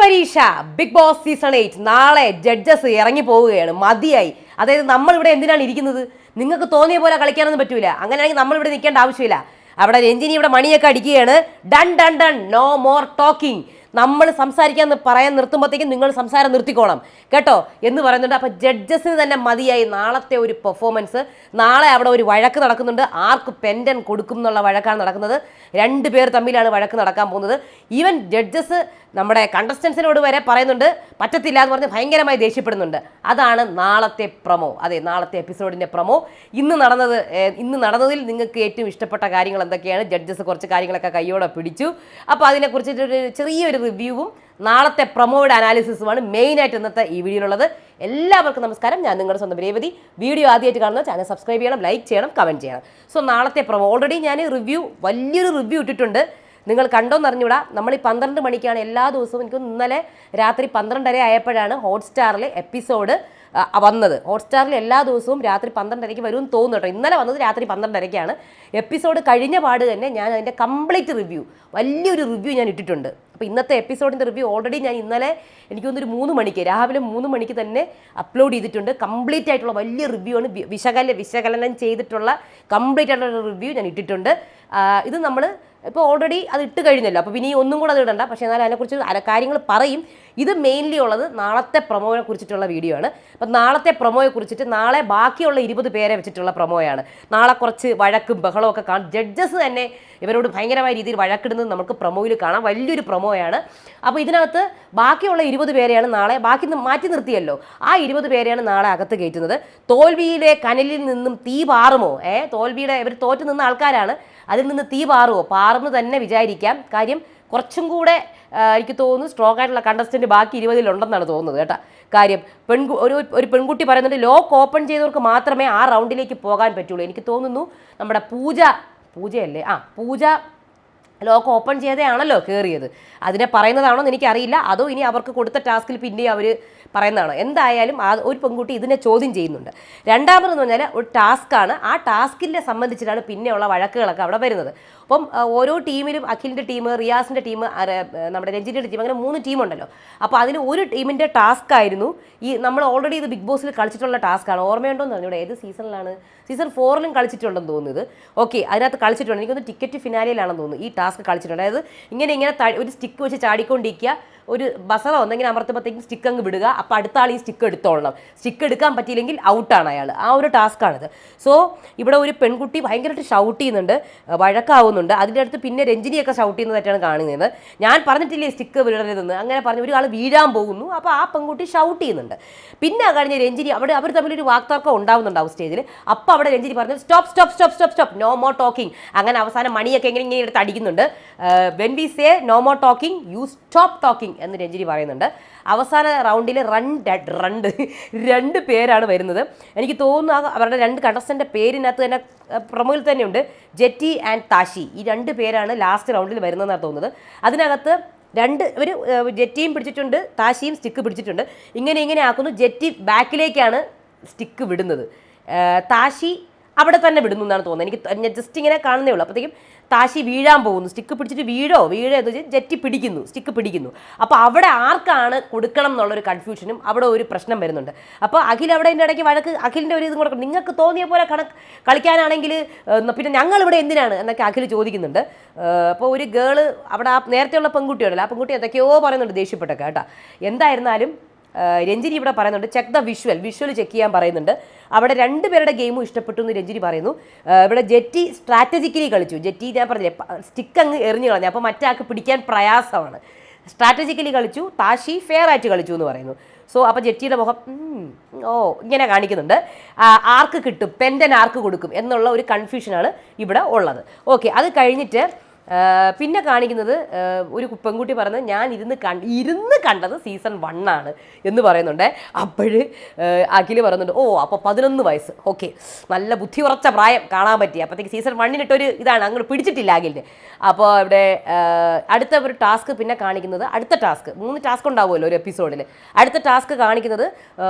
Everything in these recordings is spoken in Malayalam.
പരീക്ഷ ബിഗ് ബോസ് സീസൺ 8 നാളെ ജഡ്ജസ് ഇറങ്ങി പോവുകയാണ്. മതിയായി. അതായത് നമ്മളിവിടെ എന്തിനാണ് ഇരിക്കുന്നത്? നിങ്ങൾക്ക് തോന്നിയ പോലെ കളിക്കാനൊന്നും പറ്റൂല. അങ്ങനെയാണെങ്കിൽ നമ്മളിവിടെ നിൽക്കേണ്ട ആവശ്യമില്ല. അവിടെ രഞ്ജിനി ഇവിടെ മണിയൊക്കെ അടിക്കുകയാണ്. Done done done, no more talking. നമ്മൾ സംസാരിക്കാൻ പറയാൻ നിർത്തുമ്പോഴത്തേക്കും നിങ്ങൾ സംസാരം നിർത്തിക്കോണം കേട്ടോ എന്ന് പറയുന്നുണ്ട്. അപ്പോൾ ജഡ്ജസിന് തന്നെ മതിയായി നാളത്തെ ഒരു പെർഫോമൻസ്. നാളെ അവിടെ ഒരു വഴക്ക് നടക്കുന്നുണ്ട്. ആർക്ക് പെൻഡൻ കൊടുക്കും എന്നുള്ള വഴക്കാണ് നടക്കുന്നത്. 2 പേർ തമ്മിലാണ് വഴക്ക് നടക്കാൻ പോകുന്നത്. ഈവൻ ജഡ്ജസ് നമ്മുടെ കണ്ടസ്റ്റൻസിനോട് വരെ പറയുന്നുണ്ട് പറ്റത്തില്ല എന്ന് പറഞ്ഞ് ഭയങ്കരമായി ദേഷ്യപ്പെടുന്നുണ്ട്. അതാണ് നാളത്തെ പ്രൊമോ. അതെ, നാളത്തെ എപ്പിസോഡിൻ്റെ പ്രൊമോ. ഇന്ന് നടന്നതിൽ നിങ്ങൾക്ക് ഏറ്റവും ഇഷ്ടപ്പെട്ട കാര്യങ്ങൾ എന്തൊക്കെയാണ്? ജഡ്ജസ് കുറച്ച് കാര്യങ്ങളൊക്കെ കയ്യോടെ പിടിച്ചു. അപ്പോൾ അതിനെക്കുറിച്ചിട്ടൊരു ചെറിയൊരു റിവ്യൂവും നാളത്തെ പ്രൊമോയുടെ അനാലിസിസുമാണ് മെയിനായിട്ട് ഇന്നത്തെ ഈ വീഡിയോയിലുള്ളത്. എല്ലാവർക്കും നമസ്കാരം. ഞാൻ നിങ്ങളുടെ സ്വന്തം രേവതി. വീഡിയോ ആദ്യമായിട്ട് കാണുന്ന ചാനൽ സബ്സ്ക്രൈബ് ചെയ്യണം, ലൈക്ക് ചെയ്യണം, കമൻറ്റ് ചെയ്യണം. സോ നാളത്തെ പ്രൊമോ ഓൾറെഡി ഞാൻ വലിയൊരു റിവ്യൂ ഇട്ടിട്ടുണ്ട്. നിങ്ങൾ കണ്ടോന്ന് അറിഞ്ഞൂടാ. നമ്മൾ ഈ 12 മണിക്കാണ് എല്ലാ ദിവസവും. എനിക്ക് ഇന്നലെ രാത്രി 12:30 ആയപ്പോഴാണ് ഹോട്ട്സ്റ്റാറിൽ എപ്പിസോഡ് വന്നത്. ഹോട്ട്സ്റ്റാറിൽ എല്ലാ ദിവസവും രാത്രി 12:30 വരുമെന്ന് തോന്നുന്നു കേട്ടോ. ഇന്നലെ വന്നത് രാത്രി 12:30 എപ്പിസോഡ് കഴിഞ്ഞ പാട് തന്നെ ഞാൻ അതിൻ്റെ കംപ്ലീറ്റ് റിവ്യൂ, വലിയൊരു റിവ്യൂ ഞാൻ ഇട്ടിട്ടുണ്ട്. അപ്പോൾ ഇന്നത്തെ എപ്പിസോഡിൻ്റെ റിവ്യൂ ഓൾറെഡി ഞാൻ ഇന്നലെ എനിക്ക് തോന്നുന്നൊരു 3 മണിക്ക്, രാവിലെ 3 മണിക്ക് തന്നെ അപ്ലോഡ് ചെയ്തിട്ടുണ്ട്. കംപ്ലീറ്റ് ആയിട്ടുള്ള വലിയ റിവ്യൂ ആണ്. വിശകലനം ചെയ്തിട്ടുള്ള കംപ്ലീറ്റ് ആയിട്ടുള്ള റിവ്യൂ ഞാൻ ഇട്ടിട്ടുണ്ട്. ഇത് നമ്മൾ ഇപ്പോൾ ഓൾറെഡി അത് ഇട്ട് കഴിഞ്ഞല്ലോ. അപ്പോൾ ഇനി ഒന്നും കൂടെ അത് ഇടണ്ട. പക്ഷേ എന്നാൽ അതിനെക്കുറിച്ച് കാര്യങ്ങൾ പറയും. ഇത് മെയിൻലി ഉള്ളത് നാളത്തെ പ്രൊമോയെ കുറിച്ചിട്ടുള്ള വീഡിയോ ആണ്. അപ്പം നാളത്തെ പ്രൊമോയെ കുറിച്ചിട്ട് നാളെ ബാക്കിയുള്ള 20 പേരെ വെച്ചിട്ടുള്ള പ്രൊമോയാണ്. നാളെ കുറച്ച് വഴക്കും ബഹളവും ഒക്കെ കാണും. ജഡ്ജസ് തന്നെ ഇവരോട് ഭയങ്കരമായ രീതിയിൽ വഴക്കിടുന്നത് നമുക്ക് പ്രൊമോയിൽ കാണാം. വലിയൊരു പ്രൊമോയാണ്. അപ്പോൾ ഇതിനകത്ത് ബാക്കിയുള്ള 20 പേരെയാണ് നാളെ, ബാക്കി മാറ്റി നിർത്തിയല്ലോ, ആ 20 പേരെയാണ് നാളെ അകത്ത് കയറ്റുന്നത്. തോൽവിയിലെ കനലിൽ നിന്നും തീ പാറുമോ? തോൽവിയുടെ ഇവർ തോറ്റു നിന്ന ആൾക്കാരാണ്. അതിൽ നിന്ന് തീ പാറുമെന്ന് തന്നെ വിചാരിക്കാം. കാര്യം കുറച്ചും കൂടെ എനിക്ക് തോന്നുന്നു സ്ട്രോങ് ആയിട്ടുള്ള കണ്ടസ്റ്റൻറ്റ് ബാക്കി 20 ഉണ്ടെന്നാണ് തോന്നുന്നത് കേട്ടോ. കാര്യം ഒരു പെൺകുട്ടി പറയുന്നുണ്ട് ലോക്ക് ഓപ്പൺ ചെയ്തവർക്ക് മാത്രമേ ആ റൗണ്ടിലേക്ക് പോകാൻ പറ്റുള്ളൂ. എനിക്ക് തോന്നുന്നു നമ്മുടെ പൂജയല്ലേ, പൂജ ലോക്ക് ഓപ്പൺ ചെയ്തതാണല്ലോ കയറിയത്. അതിനെ പറയുന്നതാണോ എന്ന് എനിക്കറിയില്ല. അതോ ഇനി അവർക്ക് കൊടുത്ത ടാസ്കിൽ പിന്നെ അവർ പറയുന്നതാണോ? എന്തായാലും ഒരു പെൺകുട്ടി ഇതിനെ ചോദ്യം ചെയ്യുന്നുണ്ട്. രണ്ടാമതെന്ന് പറഞ്ഞാൽ ഒരു ടാസ്ക്കാണ്. ആ ടാസ്കിനെ സംബന്ധിച്ചിട്ടാണ് പിന്നെയുള്ള വഴക്കുകളൊക്കെ അവിടെ വരുന്നത്. അപ്പം ഓരോ ടീമിലും അഖിലിൻ്റെ ടീം, റിയാസിൻ്റെ ടീം, നമ്മുടെ രഞ്ജിനിയുടെ ടീം, അങ്ങനെ 3 ടീമുണ്ടല്ലോ. അപ്പോൾ അതിന് ഒരു ടീമിൻ്റെ ടാസ്ക് ആയിരുന്നു നമ്മൾ ഓൾറെഡി ഇത് ബിഗ് ബോസിൽ കളിച്ചിട്ടുള്ള ടാസ്ക്കാണ്. ഓർമ്മയുണ്ടോന്ന് പറഞ്ഞു. ഇവിടെ ഏത് സീസണിലാണ്? സീസൺ 4 കളിച്ചിട്ടുണ്ടെന്ന് തോന്നുന്നത്. ഓക്കെ, അതിനകത്ത് കളിച്ചിട്ടുണ്ട്. എനിക്കൊന്ന് ടിക്കറ്റ് ഫിനാലിയിലാണെന്ന് തോന്നുന്നു ഈ ടാസ്ക് കളിച്ചിട്ടുണ്ട്. അതായത് ഇങ്ങനെ ഒരു സ്റ്റിക്ക് വെച്ച് ചാടിക്കൊണ്ടിരിക്കുക, ഒരു ബസറോ എന്തെങ്കിലും അമർത്തുമ്പോഴത്തേക്കും സ്റ്റിക്ക് അങ്ങ് വിടുക. അപ്പോൾ അടുത്ത ആൾ ഈ സ്റ്റിക്ക് എടുത്തോളണം. സ്റ്റിക്ക് എടുക്കാൻ പറ്റിയില്ലെങ്കിൽ ഔട്ടാണ് അയാൾ. ആ ഒരു ടാസ്ക്കാണിത്. സോ ഇവിടെ ഒരു പെൺകുട്ടി ഭയങ്കരമായിട്ട് ഷൗട്ട് ചെയ്യുന്നുണ്ട്, വഴക്കാവുന്നുണ്ട്. അതിൻ്റെ അടുത്ത് പിന്നെ രഞ്ജിനിയൊക്കെ ഷൗട്ട് ചെയ്യുന്നതായിട്ടാണ് കാണുന്നത്. ഞാൻ പറഞ്ഞിട്ടില്ലേ സ്റ്റിക്ക് വിടരുതെന്ന്, അങ്ങനെ പറഞ്ഞ് ഒരു ആൾ വീഴാൻ പോകുന്നു. അപ്പോൾ ആ പെൺകുട്ടി ഷൗട്ട് ചെയ്യുന്നുണ്ട്. പിന്നെ കഴിഞ്ഞ രഞ്ജിനി അവർ തമ്മിലൊരു വാക്തർക്കം ഉണ്ടാവുന്നുണ്ടാവും സ്റ്റേജിൽ. അപ്പോൾ അവിടെ രഞ്ജിനി പറഞ്ഞു stop stop stop stop stop, no more talking. അങ്ങനെ അവസാനം മണിയൊക്കെ ഇങ്ങനെ എടുത്ത് അടിക്കുന്നുണ്ട്. When we say no more talking you stop talking എന്ന് രഞ്ജിനി പറയുന്നുണ്ട്. അവസാന റൗണ്ടിൽ 2 പേരാണ് വരുന്നത്. എനിക്ക് തോന്നുന്നു അവരുടെ 2 കണ്ടസ്റ്റൻ്റെ പേരിനകത്ത് തന്നെ പ്രൊമോയിൽ തന്നെയുണ്ട്. ജെറ്റി ആൻഡ് താഷി. ഈ 2 പേരാണ് ലാസ്റ്റ് റൗണ്ടിൽ വരുന്നതെന്നാണ് തോന്നുന്നത്. അതിനകത്ത് ഇവർ ജെറ്റിയും പിടിച്ചിട്ടുണ്ട്, താഷിയും സ്റ്റിക്ക് പിടിച്ചിട്ടുണ്ട്. ഇങ്ങനെ ആക്കുന്നു. ജെറ്റി ബാക്കിലേക്കാണ് സ്റ്റിക്ക് വിടുന്നത്. താഷി അവിടെ തന്നെ വിടുന്നു എന്നാണ് തോന്നുന്നത്. എനിക്ക് ജസ്റ്റ് ഇങ്ങനെ കാണുന്നേ ഉള്ളൂ. അപ്പോഴത്തേക്കും താഷി വീഴാൻ പോകുന്നു. സ്റ്റിക്ക് പിടിച്ചിട്ട് വീഴോ എന്ന് വെച്ചാൽ ജെറ്റി പിടിക്കുന്നു, സ്റ്റിക്ക് പിടിക്കുന്നു. അപ്പോൾ അവിടെ ആർക്കാണ് കൊടുക്കണം എന്നുള്ളൊരു കൺഫ്യൂഷനും അവിടെ ഒരു പ്രശ്നം വരുന്നുണ്ട്. അപ്പോൾ അഖിൽ അവിടെ എൻ്റെ ഇടയ്ക്ക് വഴക്ക്, അഖിലിൻ്റെ ഒരു ഇതും കൂടെ, നിങ്ങൾക്ക് തോന്നിയ പോലെ കളിക്കാനാണെങ്കിൽ പിന്നെ ഞങ്ങളിവിടെ എന്തിനാണ് എന്നൊക്കെ അഖിൽ ചോദിക്കുന്നുണ്ട്. അപ്പോൾ ഒരു ഗേള് അവിടെ നേരത്തെയുള്ള പെൺകുട്ടിയുണ്ടല്ലോ, ആ പെൺകുട്ടി എന്തൊക്കെയോ പറയുന്നുണ്ട് ദേഷ്യപ്പെട്ടൊക്കെ കേട്ടോ. എന്തായിരുന്നാലും രഞ്ജിനി ഇവിടെ പറയുന്നുണ്ട് ചെക്ക് ദ വിഷ്വൽ ചെക്ക് ചെയ്യാൻ പറയുന്നുണ്ട്. അവിടെ 2 പേരുടെ ഗെയിമും ഇഷ്ടപ്പെട്ടു എന്ന് രഞ്ജിനി പറയുന്നു. ഇവിടെ ജെറ്റി സ്ട്രാറ്റജിക്കലി കളിച്ചു. ജെറ്റി ഞാൻ പറഞ്ഞില്ലേ സ്റ്റിക്ക് അങ്ങ് എറിഞ്ഞു കളഞ്ഞു. അപ്പോൾ മറ്റാൾക്ക് പിടിക്കാൻ പ്രയാസമാണ്. സ്ട്രാറ്റജിക്കലി കളിച്ചു. താഷി ഫെയർ ആയിട്ട് കളിച്ചു എന്ന് പറയുന്നു. സോ അപ്പോൾ ജെറ്റിയുടെ മുഖം ഇങ്ങനെ കാണിക്കുന്നുണ്ട്. ആർക്ക് കിട്ടും, പെൻഡൻ ആർക്ക് കൊടുക്കും എന്നുള്ള ഒരു കൺഫ്യൂഷനാണ് ഇവിടെ ഉള്ളത്. ഓക്കെ, അത് കഴിഞ്ഞിട്ട് പിന്നെ കാണിക്കുന്നത് ഒരു പെൺകുട്ടി പറഞ്ഞത് ഞാൻ ഇരുന്ന് കണ്ടത് സീസൺ 1 ആണ് എന്ന് പറയുന്നുണ്ട്. അപ്പോഴ് അഖിൽ പറയുന്നുണ്ട് അപ്പോൾ 11 വയസ്സ്. ഓക്കെ, നല്ല ബുദ്ധി ഉറച്ച പ്രായം കാണാൻ പറ്റി. അപ്പോഴത്തേക്ക് സീസൺ 1 ഇതാണ്, അങ്ങോട്ട് പിടിച്ചിട്ടില്ല അഖിലിന്. അപ്പോൾ ഇവിടെ അടുത്ത ഒരു ടാസ്ക് പിന്നെ കാണിക്കുന്നത്, അടുത്ത ടാസ്ക് 3 ടാസ്ക് ഉണ്ടാവുമല്ലോ ഒരു എപ്പിസോഡിൽ. അടുത്ത ടാസ്ക് കാണിക്കുന്നത്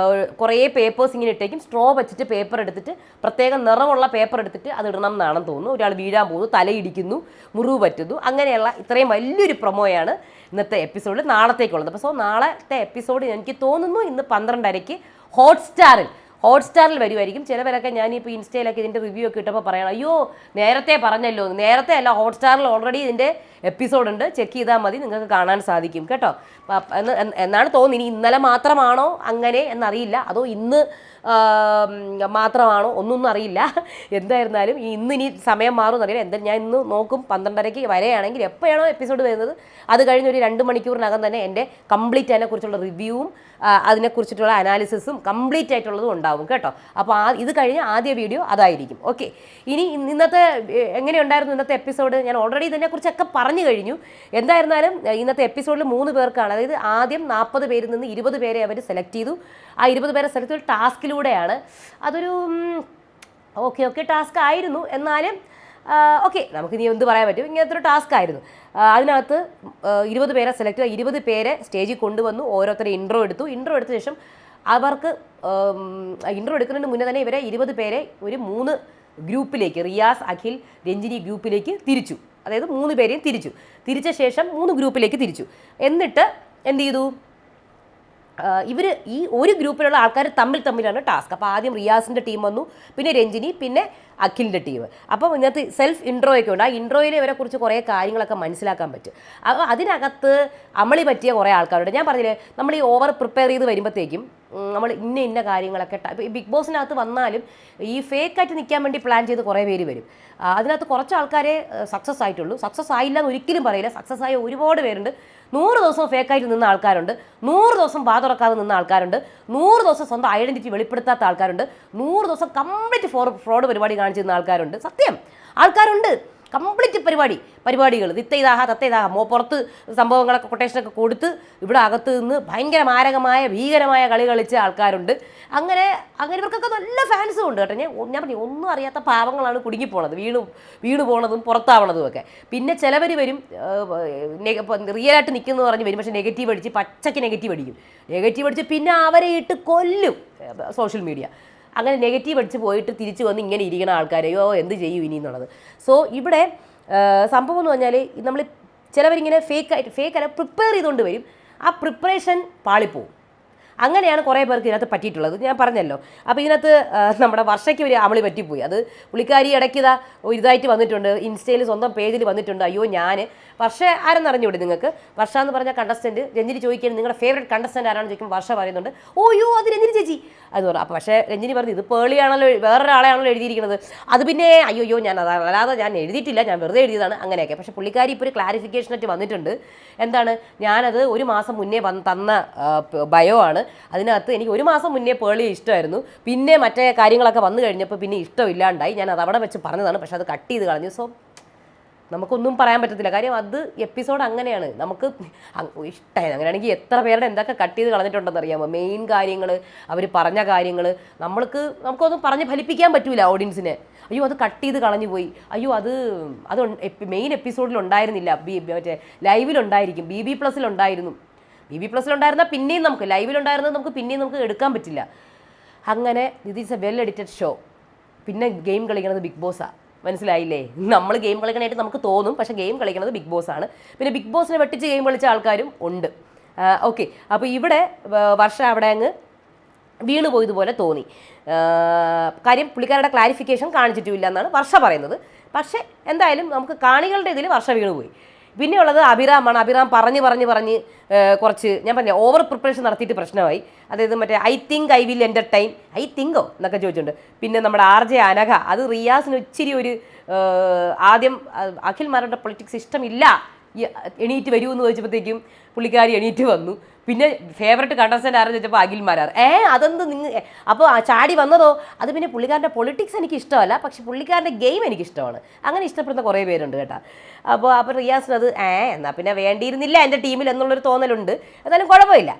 കുറേ പേപ്പേഴ്സ് ഇങ്ങനെ ഇട്ടേക്കും. സ്ട്രോ വെച്ചിട്ട് പേപ്പർ എടുത്തിട്ട്, പ്രത്യേകം നിറമുള്ള പേപ്പർ എടുത്തിട്ട് അത് ഇടണം എന്നാണെന്ന് തോന്നുന്നു. ഒരാൾ വീഴാൻ പോകുന്നു, തലയിടിക്കുന്നു, മുറിവ് പറ്റുന്നു. അങ്ങനെയുള്ള ഇത്രയും വലിയൊരു പ്രൊമോയാണ് ഇന്നത്തെ എപ്പിസോഡിൽ നാളത്തേക്കുള്ളത്. അപ്പോൾ നാളത്തെ എപ്പിസോഡ് എനിക്ക് തോന്നുന്നു ഇന്ന് 12:30 ഹോട്ട്സ്റ്റാറിൽ വരുമായിരിക്കും. ചിലവരൊക്കെ ഞാനിപ്പോൾ ഇൻസ്റ്റയിലൊക്കെ ഇതിൻ്റെ റിവ്യൂ ഒക്കെ ഇട്ടപ്പോൾ പറയണം, അയ്യോ നേരത്തെ പറഞ്ഞല്ലോ. നേരത്തെ അല്ല, ഹോട്ട്സ്റ്റാറിൽ ഓൾറെഡി ഇതിൻ്റെ എപ്പിസോഡ് ഉണ്ട്, ചെക്ക് ചെയ്താൽ മതി, നിങ്ങൾക്ക് കാണാൻ സാധിക്കും കേട്ടോ എന്നാണ് തോന്നുന്നത്. ഇനി ഇന്നലെ മാത്രമാണോ അങ്ങനെ എന്നറിയില്ല, അതോ ഇന്ന് മാത്രമാണോ ഒന്നും അറിയില്ല. എന്തായിരുന്നാലും ഇനി സമയം മാറും എന്നറിയില്ല. എന്തായാലും ഞാൻ ഇന്ന് നോക്കും 12:30 വരെയാണെങ്കിൽ എപ്പോഴാണോ എപ്പിസോഡ് വരുന്നത് അത് കഴിഞ്ഞ് ഒരു 2 മണിക്കൂറിനകം തന്നെ എൻ്റെ കംപ്ലീറ്റ് അതിനെക്കുറിച്ചുള്ള റിവ്യൂവും അതിനെക്കുറിച്ചിട്ടുള്ള അനാലിസിസും കംപ്ലീറ്റ് ആയിട്ടുള്ളതും ഉണ്ടാവും കേട്ടോ. അപ്പോൾ ഇത് കഴിഞ്ഞ് ആദ്യ വീഡിയോ അതായിരിക്കും. ഓക്കെ, ഇനി ഇന്നത്തെ എങ്ങനെയുണ്ടായിരുന്നു ഇന്നത്തെ എപ്പിസോഡ്? ഞാൻ ഓൾറെഡി ഇതിനെക്കുറിച്ചൊക്കെ പറഞ്ഞു കഴിഞ്ഞു. എന്തായിരുന്നാലും ഇന്നത്തെ എപ്പിസോഡിൽ 3 പേർക്കാണ്, അതായത് ആദ്യം 40 പേരിൽ നിന്ന് 20 പേരെ അവർ സെലക്ട് ചെയ്തു. ആ 20 പേരെ സെലക്ട് ചെയ്ത ടാസ്കിലൂടെയാണ്. അതൊരു ഓക്കെ ടാസ്ക് ആയിരുന്നു. എന്നാലും ഓക്കെ, നമുക്കിനി എന്ത് പറയാൻ പറ്റും, ഇങ്ങനത്തെ ഒരു ടാസ്ക് ആയിരുന്നു. അതിനകത്ത് 20 പേരെ സെലക്ട് ചെയ്ത് 20 പേരെ സ്റ്റേജിൽ കൊണ്ടുവന്നു. ഓരോരുത്തരെ ഇൻട്രോ എടുത്ത ശേഷം അവർക്ക് ഇൻട്രോ എടുക്കുന്നതിന് മുന്നേ തന്നെ ഇവരെ 20 പേരെ ഒരു 3 ഗ്രൂപ്പിലേക്ക്, റിയാസ്, അഖിൽ, രഞ്ജിനി ഗ്രൂപ്പിലേക്ക് തിരിച്ചു. അതായത് 3 പേരെയും തിരിച്ച ശേഷം 3 ഗ്രൂപ്പിലേക്ക് തിരിച്ചു. എന്നിട്ട് എന്ത് ചെയ്തു, ഇവർ ഈ ഒരു ഗ്രൂപ്പിലുള്ള ആൾക്കാർ തമ്മിലാണ് ടാസ്ക്. അപ്പോൾ ആദ്യം റിയാസിൻ്റെ ടീം വന്നു, പിന്നെ രഞ്ജിനി, പിന്നെ അഖിലിൻ്റെ ടീം. അപ്പം ഇതിനകത്ത് സെൽഫ് ഇൻട്രോയൊക്കെ ഉണ്ട്. ആ ഇൻട്രോയിൽ ഇവരെക്കുറിച്ച് കുറേ കാര്യങ്ങളൊക്കെ മനസ്സിലാക്കാൻ പറ്റും. അപ്പോൾ അതിനകത്ത് അമളി പറ്റിയ കുറേ ആൾക്കാരുണ്ട്. ഞാൻ പറഞ്ഞില്ലേ, നമ്മൾ ഈ ഓവർ പ്രിപ്പയർ ചെയ്ത് വരുമ്പോഴത്തേക്കും നമ്മൾ ഇന്ന കാര്യങ്ങളൊക്കെ ബിഗ് ബോസിനകത്ത് വന്നാലും ഈ ഫേക്കായിട്ട് നിൽക്കാൻ വേണ്ടി പ്ലാൻ ചെയ്ത് കുറേ പേര് വരും. അതിനകത്ത് കുറച്ച് ആൾക്കാരെ സക്സസ് ആയിട്ടുള്ളൂ. സക്സസ് ആയില്ല എന്ന് ഒരിക്കലും പറയില്ല. സക്സസ് ആയ ഒരുപാട് പേരുണ്ട്. 100 ദിവസം ഫേക്കായിട്ട് നിന്ന ആൾക്കാരുണ്ട്, 100 ദിവസം വാ തുറക്കാതെ നിന്ന ആൾക്കാരുണ്ട്, 100 ദിവസം സ്വന്തം ഐഡന്റിറ്റി വെളിപ്പെടുത്താത്ത ആൾക്കാരുണ്ട്, 100 ദിവസം കംപ്ലീറ്റ് ഫ്രോഡ് പരിപാടി കാണിച്ചു നിന്ന ആൾക്കാരുണ്ട്. സത്യം ആൾക്കാരുണ്ട്. കംപ്ലീറ്റ് പരിപാടികൾ തത്തയിതാഹ പുറത്ത് സംഭവങ്ങളൊക്കെ കൊട്ടേഷനൊക്കെ കൊടുത്ത് ഇവിടെ അകത്ത് നിന്ന് ഭയങ്കര ഭീകരമായ കളി കളിച്ച ആൾക്കാരുണ്ട്. അങ്ങനെ ഇവർക്കൊക്കെ നല്ല ഫാൻസും ഉണ്ട് കേട്ടോ. ഞാൻ പറഞ്ഞു, ഒന്നും അറിയാത്ത പാവങ്ങളാണ് കുടുങ്ങിപ്പോണത്, വീണു പോണതും പുറത്താവണതും ഒക്കെ. പിന്നെ ചിലവർ വരും റിയലായിട്ട് നിൽക്കുന്നു പറഞ്ഞ് വരും, പക്ഷേ നെഗറ്റീവ് അടിച്ച് പച്ചയ്ക്ക് നെഗറ്റീവ് അടിച്ച് പിന്നെ അവരെ ഇട്ട് കൊല്ലും സോഷ്യൽ മീഡിയ. അങ്ങനെ നെഗറ്റീവ് അടിച്ച് പോയിട്ട് തിരിച്ചു വന്ന് ഇങ്ങനെ ഇരിക്കുന്ന ആൾക്കാരെയോ എന്ത് ചെയ്യും ഇനി എന്നുള്ളത്. സോ ഇവിടെ സംഭവം എന്ന് പറഞ്ഞാൽ നമ്മൾ ചിലവരിങ്ങനെ ഫേക്കല്ല പ്രിപ്പയർ ചെയ്തുകൊണ്ട് വരും. ആ പ്രിപ്പറേഷൻ പാളിപ്പോവും. അങ്ങനെയാണ് കുറേ പേർക്ക് ഇതിനകത്ത് പറ്റിയിട്ടുള്ളത്, ഞാൻ പറഞ്ഞല്ലോ. അപ്പോൾ ഇതിനകത്ത് നമ്മുടെ വർഷയ്ക്ക് ഒരു അമളി പറ്റിപ്പോയി. അത് പുള്ളിക്കാരി ഇടയ്ക്ക് ഇതായിട്ട് വന്നിട്ടുണ്ട്, ഇൻസ്റ്റയിൽ സ്വന്തം പേജിൽ വന്നിട്ടുണ്ട്. അയ്യോ ഞാൻ വർഷ ആരെന്നറിഞ്ഞൂടെ നിങ്ങൾക്ക്? വർഷ എന്ന് പറഞ്ഞ കണ്ടസ്റ്റൻറ്റ് രഞ്ജിനി ചോദിക്കുകയാണ് നിങ്ങളുടെ ഫേവറേറ്റ് കണ്ടസ്റ്റൻറ്റ് ആരാണെന്ന് ചോദിക്കുമ്പോൾ വർഷ പറയുന്നുണ്ട്, ഓയ്യോ അത് രഞ്ജിനി ചേച്ചി അത് പറഞ്ഞു. അപ്പോൾ പക്ഷേ രഞ്ജിനി പറഞ്ഞു, ഇത് പേളിയാണല്ലോ, വേറൊരാളെയാണല്ലോ എഴുതിയിരിക്കുന്നത്. അത് പിന്നെ അയ്യോ ഞാൻ അല്ലാതെ ഞാൻ എഴുതിയിട്ടില്ല, ഞാൻ വെറുതെ എഴുതിയതാണ് അങ്ങനെയൊക്കെ. പക്ഷേ പുള്ളിക്കാരി ഇപ്പോൾ ഒരു ക്ലാരിഫിക്കേഷനായിട്ട് വന്നിട്ടുണ്ട്. എന്താണ്, ഞാനത് 1 മാസം മുന്നേ തന്ന ബയോ ആണ്. അതിനകത്ത് എനിക്ക് 1 മാസം മുന്നേ പേളിയെ ഇഷ്ടമായിരുന്നു, പിന്നെ മറ്റേ കാര്യങ്ങളൊക്കെ വന്നു കഴിഞ്ഞപ്പോൾ പിന്നെ ഇഷ്ടമില്ലാണ്ടായി. ഞാൻ അത് അവിടെ വെച്ച് പറഞ്ഞതാണ്, പക്ഷെ അത് കട്ട് ചെയ്ത് കളഞ്ഞു. സോ നമുക്കൊന്നും പറയാൻ പറ്റത്തില്ല. കാര്യം അത് എപ്പിസോഡ് അങ്ങനെയാണ്, നമുക്ക് ഇഷ്ടമായി. അങ്ങനെയാണെങ്കിൽ എത്ര പേരുടെ എന്തൊക്കെ കട്ട് ചെയ്ത് കളഞ്ഞിട്ടുണ്ടെന്ന് അറിയാമോ? മെയിൻ കാര്യങ്ങൾ, അവർ പറഞ്ഞ കാര്യങ്ങൾ നമുക്കൊന്നും പറഞ്ഞ് ഫലിപ്പിക്കാൻ പറ്റൂല ഓഡിയൻസിനെ. അയ്യോ അത് കട്ട് ചെയ്ത് കളഞ്ഞു പോയി, അയ്യോ അത് മെയിൻ എപ്പിസോഡിൽ ഉണ്ടായിരുന്നില്ല, മറ്റേ ലൈവിലുണ്ടായിരിക്കും, BB+ ഉണ്ടായിരുന്നു. BB+ ഉണ്ടായിരുന്നാൽ പിന്നെയും നമുക്ക് ലൈവിലുണ്ടായിരുന്നത് നമുക്ക് എടുക്കാൻ പറ്റില്ല. അങ്ങനെ ഇത് is A well edited show. പിന്നെ ഗെയിം കളിക്കുന്നത് ബിഗ് ബോസാണ്, മനസ്സിലായില്ലേ? നമ്മൾ ഗെയിം കളിക്കണമായിട്ട് നമുക്ക് തോന്നും, പക്ഷേ ഗെയിം കളിക്കുന്നത് ബിഗ് ബോസാണ്. പിന്നെ ബിഗ് ബോസിനെ വെട്ടിച്ച് ഗെയിം കളിച്ച ആൾക്കാരും ഉണ്ട്. ഓക്കെ, അപ്പോൾ ഇവിടെ വർഷ അവിടെ അങ്ങ് വീണു പോയതുപോലെ തോന്നി. കാര്യം പുള്ളിക്കാരുടെ ക്ലാരിഫിക്കേഷൻ കാണിച്ചിട്ടുമില്ല എന്നാണ് വർഷ പറയുന്നത്. പക്ഷേ എന്തായാലും നമുക്ക് കാണികളുടെ ഇതിൽ വർഷ വീണുപോയി. പിന്നെയുള്ളത് അഭിറാമാണ്. അഭിറാം പറഞ്ഞ് കുറച്ച് ഞാൻ പറഞ്ഞ ഓവർ പ്രിപ്പറേഷൻ നടത്തിയിട്ട് പ്രശ്നമായി. അതായത് മറ്റേ I think I will entertain, I തിങ്കോ എന്നൊക്കെ ചോദിച്ചിട്ടുണ്ട്. പിന്നെ നമ്മുടെ RJ അനഘ, അത് റിയാസിന് ഇച്ചിരി ഒരു ആദ്യം അഖിൽമാരുടെ പൊളിറ്റിക്സ് ഇഷ്ടമില്ല, എണീറ്റ് വരൂ എന്ന് ചോദിച്ചപ്പോഴത്തേക്കും പുള്ളിക്കാരി എണീറ്റ് വന്നു. പിന്നെ ഫേവററ്റ് കണ്ടസ്റ്റൻ്റ് ആരെന്ന് ചോദിച്ചപ്പോൾ അഖിൽമാരാർ. അതെന്ത് നിങ്ങൾ അപ്പോൾ ചാടി വന്നതോ? അത് പിന്നെ പുള്ളിക്കാരൻ്റെ പൊളിറ്റിക്സ് എനിക്ക് ഇഷ്ടമല്ല, പക്ഷെ പുള്ളിക്കാരൻ്റെ ഗെയിം എനിക്കിഷ്ടമാണ്. അങ്ങനെ ഇഷ്ടപ്പെടുന്ന കുറേ പേരുണ്ട് കേട്ടോ. അപ്പോൾ റിയാസിനത് എന്നാൽ പിന്നെ വേണ്ടിയിരുന്നില്ല എൻ്റെ ടീമിൽ എന്നുള്ളൊരു തോന്നലുണ്ട്. എന്നാലും കുഴപ്പമില്ല.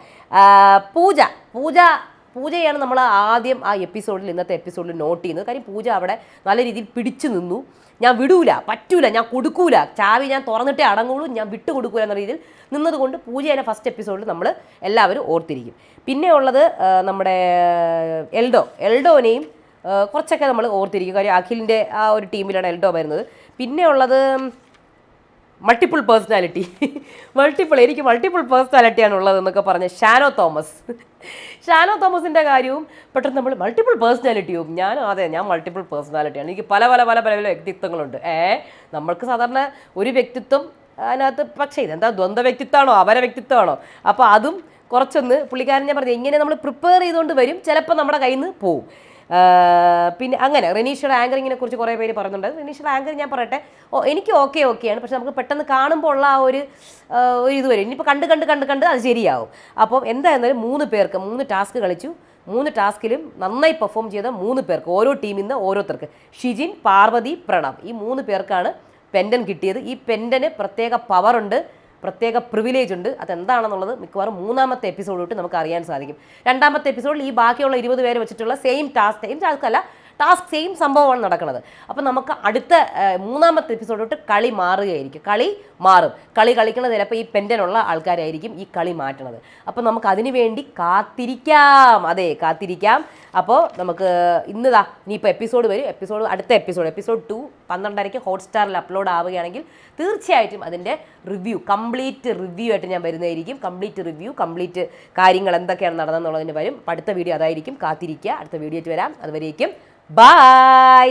പൂജയാണ് നമ്മൾ ആദ്യം ആ എപ്പിസോഡിൽ, ഇന്നത്തെ എപ്പിസോഡിൽ നോട്ട് ചെയ്യുന്നത്. കാര്യം പൂജ അവിടെ നല്ല രീതിയിൽ പിടിച്ചു നിന്നു. ഞാൻ വിടൂല, പറ്റൂല, ഞാൻ കൊടുക്കൂല, ചാവി ഞാൻ തുറന്നിട്ടേ അടങ്ങുള്ളൂ, ഞാൻ വിട്ടു കൊടുക്കൂല എന്ന രീതിയിൽ നിന്നതുകൊണ്ട് പൂജേനെ ഫസ്റ്റ് എപ്പിസോഡിൽ നമ്മൾ എല്ലാവരും ഓർത്തിരിക്കും. പിന്നെ ഉള്ളത് നമ്മുടെ എൽഡോനെയും കുറച്ചൊക്കെ നമ്മൾ ഓർത്തിരിക്കും. കാര്യം അഖിലിൻ്റെ ആ ഒരു ടീമിലാണ് എൽഡോ വരുന്നത്. പിന്നെ ഉള്ളത് മൾട്ടിപ്പിൾ പേഴ്സണാലിറ്റി എനിക്ക് മൾട്ടിപ്പിൾ പേഴ്സണാലിറ്റിയാണ് ഉള്ളതെന്നൊക്കെ പറഞ്ഞ ഷാനോ തോമസിൻ്റെ കാര്യവും പെട്ടെന്ന് നമ്മൾ മൾട്ടിപ്പിൾ പേഴ്സണാലിറ്റിയും ഞാൻ മൾട്ടിപ്പിൾ പേഴ്സണാലിറ്റിയാണ്, എനിക്ക് പല പല പല പല വ്യക്തിത്വങ്ങളുണ്ട്. നമ്മൾക്ക് സാധാരണ ഒരു വ്യക്തിത്വം അതിനകത്ത്, പക്ഷേ ഇതെന്താ ദ്വന്ദ്വ വ്യക്തിത്വമാണോ അപര വ്യക്തിത്വമാണോ? അപ്പോൾ അതും കുറച്ചൊന്ന് പുള്ളിക്കാരൻ ഞാൻ പറഞ്ഞു ഇങ്ങനെ നമ്മൾ പ്രിപ്പയർ ചെയ്തുകൊണ്ട് വരും, ചിലപ്പോൾ നമ്മുടെ കയ്യിൽ നിന്ന് പോവും. പിന്നെ അങ്ങനെ റെനീഷയുടെ ആങ്കറിങ്ങിനെ കുറിച്ച് കുറേ പേര് പറയുന്നുണ്ട്. റെനീഷയുടെ ആങ്കറിങ് ഞാൻ പറയട്ടെ, എനിക്ക് ഓക്കെയാണ്, പക്ഷെ നമുക്ക് പെട്ടെന്ന് കാണുമ്പോൾ ഉള്ള ആ ഒരു ഇത് വരും. ഇനിയിപ്പോൾ കണ്ട് അത് ശരിയാവും. അപ്പം എന്തായിരുന്നാലും 3 പേർക്ക് 3 ടാസ്ക് കളിച്ചു. 3 ടാസ്കിലും നന്നായി പെർഫോം ചെയ്ത 3 പേർക്ക്, ഓരോ ടീമിൽ നിന്ന് ഓരോരുത്തർക്ക്, ഷിജിൻ, പാർവതി, പ്രണവ്, ഈ 3 പേർക്കാണ് പെൻഡൻ കിട്ടിയത്. ഈ പെൻഡന് പ്രത്യേക പവറുണ്ട്, പ്രത്യേക പ്രിവിലേജ് ഉണ്ട്. അതെന്താണെന്നുള്ളത് മിക്കവാറും 3ാമത്തെ എപ്പിസോഡ് തൊട്ട് നമുക്ക് അറിയാൻ സാധിക്കും. 2ാമത്തെ എപ്പിസോഡിൽ ഈ ബാക്കിയുള്ള 20 പേരെ വെച്ചിട്ടുള്ള സെയിം സംഭവമാണ് നടക്കുന്നത്. അപ്പം നമുക്ക് അടുത്ത 3ാമത്തെ എപ്പിസോഡ് തൊട്ട് കളി മാറുകയായിരിക്കും. കളി കളിക്കുന്നത് ചിലപ്പോൾ ഈ പെൻഡനുള്ള ആൾക്കാരായിരിക്കും ഈ കളി മാറ്റണത്. അപ്പോൾ നമുക്ക് അതിനു വേണ്ടി കാത്തിരിക്കാം. അപ്പോൾ നമുക്ക് ഇനിയിപ്പോൾ എപ്പിസോഡ് വരും. അടുത്ത എപ്പിസോഡ് 2 12:30 ഹോട്ട്സ്റ്റാറിൽ അപ്ലോഡ് ആവുകയാണെങ്കിൽ തീർച്ചയായിട്ടും അതിൻ്റെ കംപ്ലീറ്റ് റിവ്യൂ ആയിട്ട് ഞാൻ വരുന്നതായിരിക്കും. കംപ്ലീറ്റ് കാര്യങ്ങൾ എന്തൊക്കെയാണ് നടന്നതെന്നുള്ളതിന് വരും. അടുത്ത വീഡിയോ അതായിരിക്കും. കാത്തിരിക്കുക. അടുത്ത വീഡിയോ ആയിട്ട് വരാം. അതുവരേക്കും ബൈ.